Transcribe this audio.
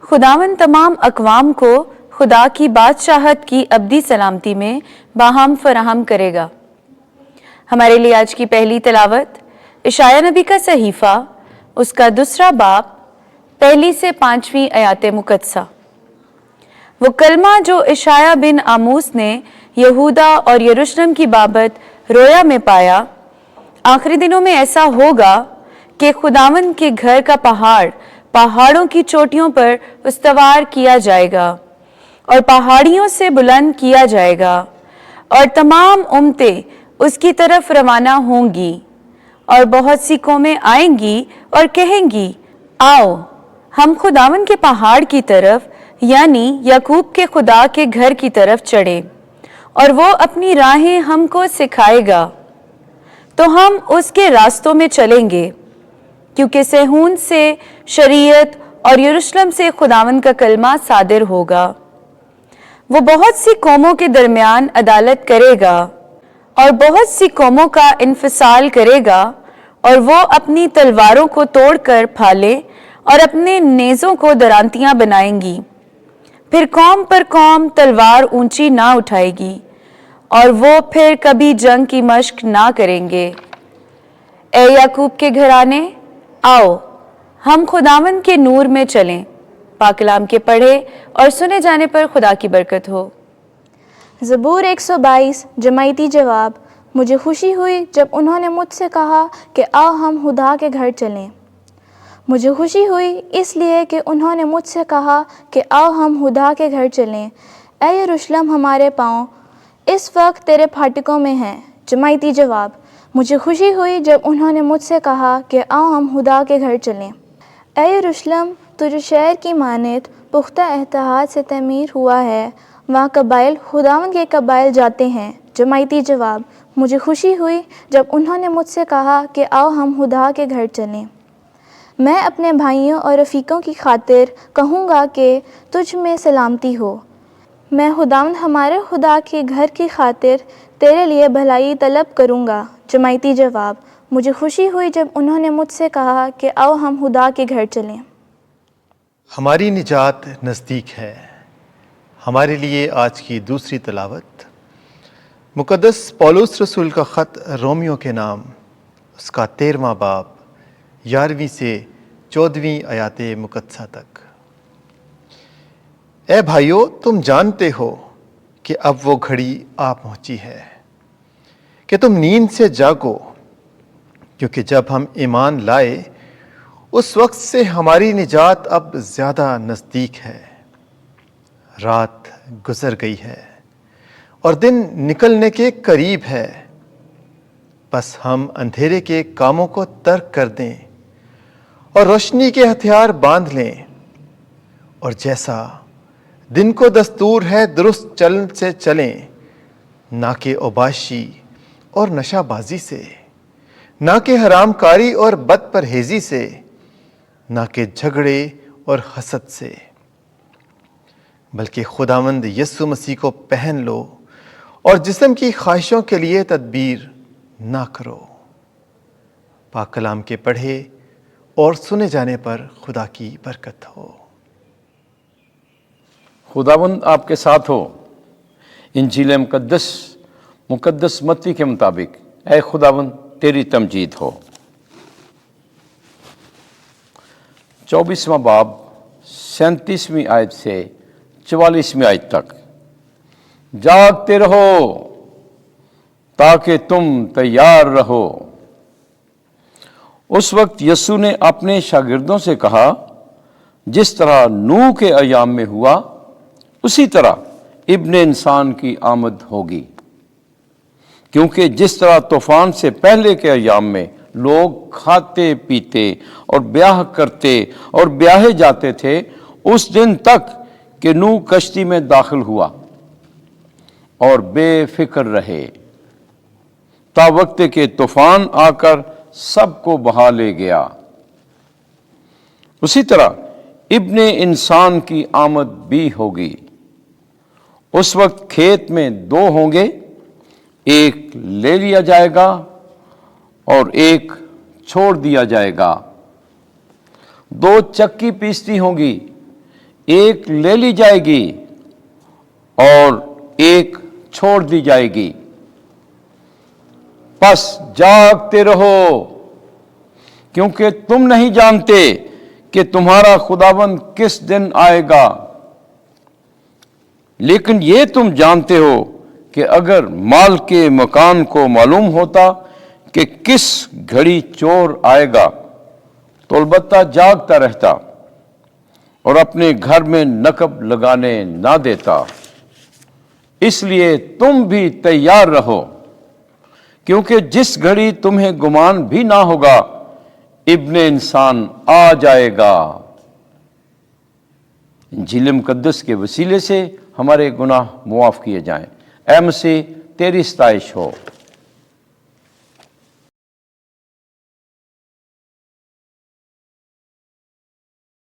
खुदावन तमाम अक़वाम को खुदा की बादशाहत की अब्दी सलामती में बाहम फराहम करेगा। हमारे लिए आज की पहली तिलावत इशाया नबी का सहीफ़ा, उसका 2 बाब, 1 से 5 आयत मुक़द्दसा। वो कलमा जो इशाया बिन आमूस ने यहूदा और यरूशलेम की बाबत रोया में पाया, आखिरी दिनों में ऐसा होगा कि खुदावन के घर का पहाड़ पहाड़ों की चोटियों पर उस्तवार किया जाएगा और पहाड़ियों से बुलंद किया जाएगा, और तमाम उम्मतें उसकी तरफ रवाना होंगी। और बहुत सी कौमें आएंगी और कहेंगी, आओ हम खुदावन के पहाड़ की तरफ यानी याकूब के खुदा के घर की तरफ चढ़े, और वो अपनी राहें हमको सिखाएगा, तो हम उसके रास्तों में चलेंगे। क्योंकि सहून से शरीयत और यरूशलेम से खुदावन का कलमा सादिर होगा। वो बहुत सी कौमों के दरमियान अदालत करेगा और बहुत सी कौमों का इन्फिसाल करेगा, और वो अपनी तलवारों को तोड़कर फाले और अपने नेज़ों को दरांतियां बनाएंगी। फिर कौम पर कौम तलवार ऊंची ना उठाएगी, और वो फिर कभी जंग की मश्क ना करेंगे। ए याकूब के घराने, आओ हम खुदावन के नूर में चलें। पाक कलाम के पढ़े और सुने जाने पर खुदा की बरकत हो। ज़बूर 122 जमायती जवाब। मुझे खुशी हुई जब उन्होंने मुझसे कहा कि आओ हम खुदा के घर चलें। मुझे खुशी हुई इसलिए कि उन्होंने मुझसे कहा कि आओ हम खुदा के घर चलें। ऐ यरूशलेम, हमारे पाँव इस वक्त तेरे फाटकों में हैं। जमायती जवाब। मुझे खुशी हुई जब उन्होंने मुझसे कहा कि आओ हम खुदा के घर चलें। ऐ यरूशलेम, तुझे शहर की मानद पुख्ता एहतियात से तमीर हुआ है, वहाँ कबाइल खुदावन के कबाइल जाते हैं। जमायती जवाब। मुझे खुशी हुई जब उन्होंने मुझसे कहा कि आओ हम खुदा के घर चलें। मैं अपने भाइयों और रफ़ीकों की खातिर कहूँगा कि तुझ में सलामती हो। मैं खुदावन हमारे खुदा के घर की खातिर तेरे लिए भलाई तलब करूँगा। जमायती जवाब। मुझे खुशी हुई जब उन्होंने मुझसे कहा कि आओ हम खुदा के घर चलें। हमारी निजात नज़दीक है। हमारे लिए आज की दूसरी तिलावत मुक़द्दस पौलुस रसूल का ख़त रोमियो के नाम, उसका 13वां बाब, 11वीं से 14वीं आयत मुक़द्दसा तक। ए भाइयों, तुम जानते हो कि अब वो घड़ी आ पहुंची है कि तुम नींद से जागो, क्योंकि जब हम ईमान लाए उस वक्त से हमारी निजात अब ज़्यादा नज़दीक है। रात गुजर गई है और दिन निकलने के करीब है। बस हम अंधेरे के कामों को तर्क कर दें और रोशनी के हथियार बांध लें, और जैसा दिन को दस्तूर है दुरुस्त चलन से चलें, ना कि ओबाशी और नशाबाजी से, ना कि हरामकारी और बद परहेज़ी से, ना कि झगड़े और हसद से, बल्कि खुदावंद यीशु मसीह को पहन लो और जिस्म की ख्वाहिशों के लिए तदबीर ना करो। पाक कलाम के पढ़े और सुने जाने पर खुदा की बरकत हो। खुदावंद आपके साथ हो। इंजील मुक़द्दस मत्ती के मुताबिक ऐ खुदावंद तेरी तमजीद हो। 24वां बाब 37वीं आयत से 44वीं आयत तक। जागते रहो ताकि तुम तैयार रहो। उस वक्त यीशु ने अपने शागिर्दों से कहा, जिस तरह नूह के अयाम में हुआ उसी तरह इब्ने इंसान की आमद होगी। क्योंकि जिस तरह तूफान से पहले के अयाम में लोग खाते पीते और ब्याह करते और ब्याहे जाते थे, उस दिन तक कि नूह कश्ती में दाखिल हुआ और बेफिक्र रहे, ता वक्त के तूफान आकर सबको बहा ले गया। उसी तरह इब्ने इंसान की आमद भी होगी। उस वक्त खेत में 2 होंगे, एक ले लिया जाएगा और एक छोड़ दिया जाएगा। 2 चक्की पीसती होंगी, ایک لے لی جائے گی اور ایک چھوڑ دی جائے گی۔ پس جاگتے رہو، کیونکہ تم نہیں جانتے کہ تمہارا خداوند کس دن آئے گا۔ لیکن یہ تم جانتے ہو کہ اگر مال کے مکان کو معلوم ہوتا کہ کس گھڑی چور آئے گا تو البتہ جاگتا رہتا اور اپنے گھر میں نقب لگانے نہ دیتا۔ اس لیے تم بھی تیار رہو، کیونکہ جس گھڑی تمہیں گمان بھی نہ ہوگا ابن انسان آ جائے گا۔ انجیل مقدس کے وسیلے سے ہمارے گناہ معاف کیے جائیں۔ اے مسیح، تیری ستائش ہو۔